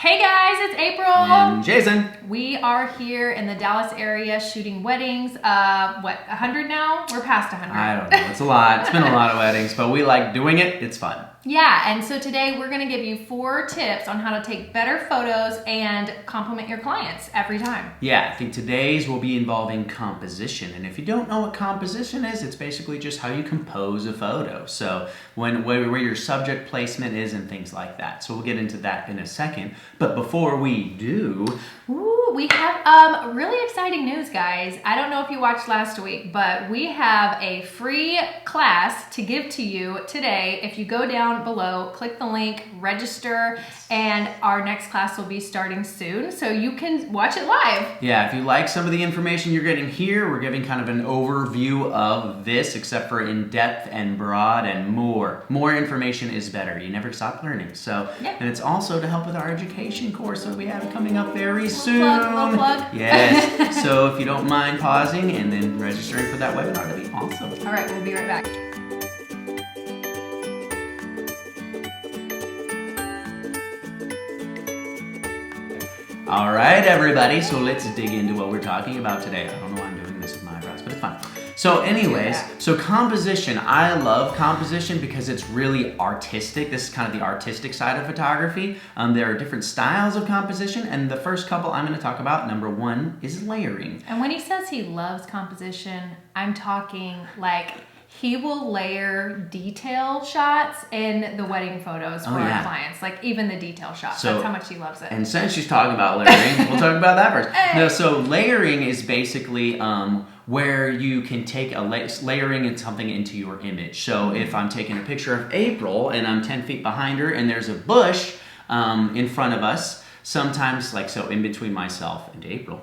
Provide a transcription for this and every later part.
Hey guys, it's April. And Jason. We are here in the Dallas area shooting weddings. 100 now? We're past 100. I don't know. It's a lot. It's been a lot of weddings, but we like doing it. It's fun. Yeah, and so today we're going to give you 4 tips on how to take better photos and compliment your clients every time. Yeah, I think today's will be involving composition. And if you don't know what composition is, it's basically just how you compose a photo. So where your subject placement is and things like that. So we'll get into that in a second. But before we do... we have really exciting news, guys. I don't know if you watched last week, but we have a free class to give to you today. If you go down below, click the link, register, and our next class will be starting soon, so you can watch it live. Yeah, if you like some of the information you're getting here, we're giving kind of an overview of this, except for in depth and broad and more. More information is better. You never stop learning. So, yep. And it's also to help with our education course that we have coming up very soon. Little plug. Yes. So if you don't mind pausing and then registering for that webinar, that'd be awesome. All right, we'll be right back. All right, everybody. So let's dig into what we're talking about today. I don't know why I'm doing this with my eyebrows, but it's fine. So anyways, so composition. I love composition because it's really artistic. This is kind of the artistic side of photography. There are different styles of composition, and the first couple I'm going to talk about, number 1, is layering. And when he says he loves composition, I'm talking like he will layer detail shots in the wedding photos for our clients, like even the detail shots. So, that's how much he loves it. And since she's talking about layering, we'll talk about that first. Hey. No, so layering is basically where you can take layering and something into your image. So if I'm taking a picture of April and I'm 10 feet behind her and there's a bush in front of us, sometimes like so in between myself and April,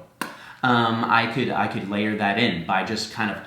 I could layer that in by just kind of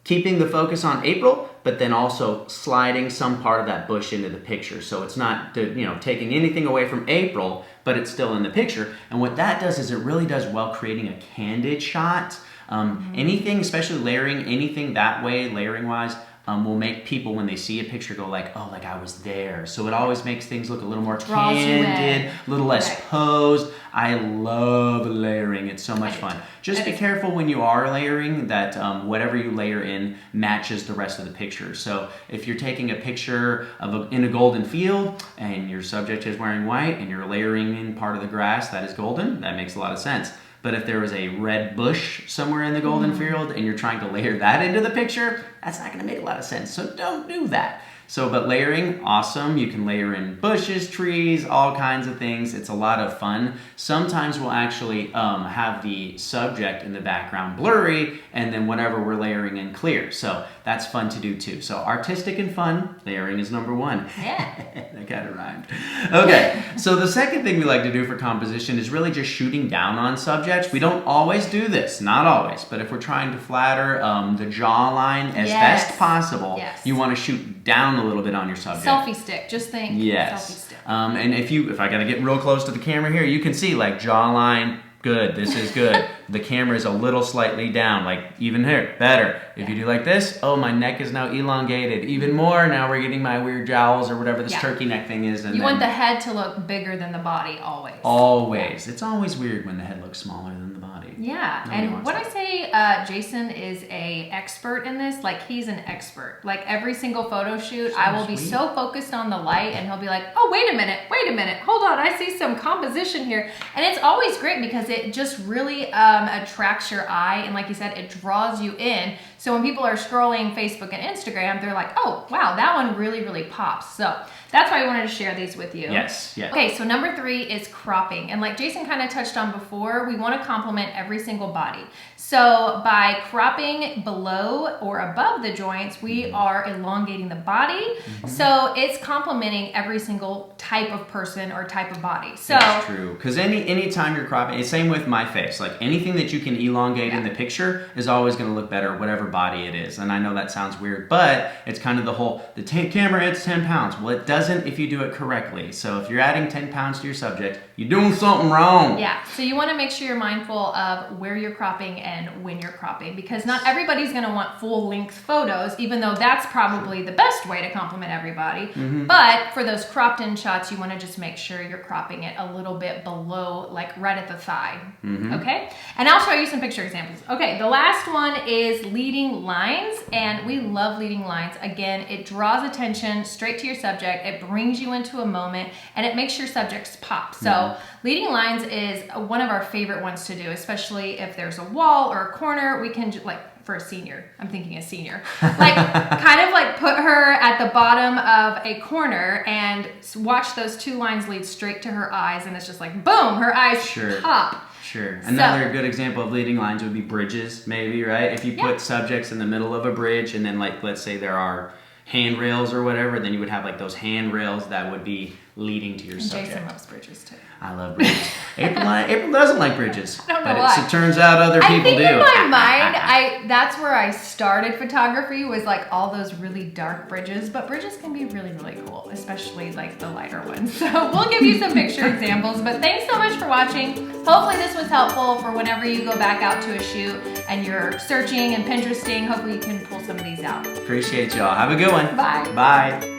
keeping the focus on April, but then also sliding some part of that bush into the picture. So it's not, taking anything away from April, but it's still in the picture. And what that does is it really does well creating a candid shot. Anything, especially layering, anything that way, layering-wise, will make people, when they see a picture, go like, oh, like I was there. So it always makes things look a little more candid, a little less posed. I love layering. It's so much fun. Just be careful when you are layering that whatever you layer in matches the rest of the picture. So if you're taking a picture of in a golden field and your subject is wearing white and you're layering in part of the grass that is golden, that makes a lot of sense. But if there was a red bush somewhere in the golden field and you're trying to layer that into the picture, that's not going to make a lot of sense. So don't do that. So, but layering, awesome. You can layer in bushes, trees, all kinds of things. It's a lot of fun. Sometimes we'll actually have the subject in the background blurry, and then whatever we're layering in clear. So that's fun to do too. So artistic and fun, layering is number 1. Yeah. That kind of rhymed. Okay, so the second thing we like to do for composition is really just shooting down on subjects. We don't always do this, not always, but if we're trying to flatter the jawline as best possible, you want to shoot down a little bit on your subject. Selfie stick, just think. Yes. Selfie stick. And if I gotta get real close to the camera here, you can see like jawline, good, this is good. The camera is a little slightly down, like even here, better. If you do like this, oh, my neck is now elongated. Even more, now we're getting my weird jowls or whatever this turkey neck thing is. And you want the head to look bigger than the body, always. Always. It's always weird when the head looks smaller than the body. Yeah, and when I say Jason is a expert in this, like he's an expert. Like every single photo shoot, I will be so focused on the light and he'll be like, oh, wait a minute, hold on, I see some composition here. And it's always great because it just really attracts your eye, and like you said, it draws you in. So when people are scrolling Facebook and Instagram, they're like, oh, wow, that one really, really pops. So that's why I wanted to share these with you. Yes. Okay, so number 3 is cropping. And like Jason kind of touched on before, we want to complement every single body. So by cropping below or above the joints, we are elongating the body. So it's complementing every single type of person or type of body. So that's true. Because anytime you're cropping, it's same with my face. Like anything that you can elongate in the picture is always going to look better, whatever body it is. And I know that sounds weird, but it's kind of the camera adds 10 pounds. Well, it doesn't if you do it correctly. So if you're adding 10 pounds to your subject, you're doing something wrong. Yeah, so you want to make sure you're mindful of where you're cropping and when you're cropping, because not everybody's going to want full-length photos, even though that's probably the best way to compliment everybody. But for those cropped-in shots, you want to just make sure you're cropping it a little bit below, like right at the thigh. Okay? And I'll show you some picture examples. Okay, the last one is leading lines, and we love leading lines. Again, it draws attention straight to your subject, it brings you into a moment, and it makes your subjects pop. So leading lines is one of our favorite ones to do, especially if there's a wall or a corner. We can, like, for a senior, I'm thinking a senior, like kind of like put her at the bottom of a corner and watch those two lines lead straight to her eyes, and it's just like, boom, her eyes pop. Sure. Another good example of leading lines would be bridges, maybe, right? If you put subjects in the middle of a bridge, and then, like, let's say there are handrails or whatever, then you would have like those handrails that would be leading to your subject. Jason loves bridges too. I love bridges. April doesn't like bridges. I don't know but why. It turns out other people do. I think in my mind, that's where I started photography, was like all those really dark bridges. But bridges can be really, really cool, especially like the lighter ones. So we'll give you some picture examples. But thanks so much for watching. Hopefully this was helpful for whenever you go back out to a shoot and you're searching and Pinteresting. Hopefully you can pull some of these out. Appreciate y'all. Have a good one. Bye. Bye.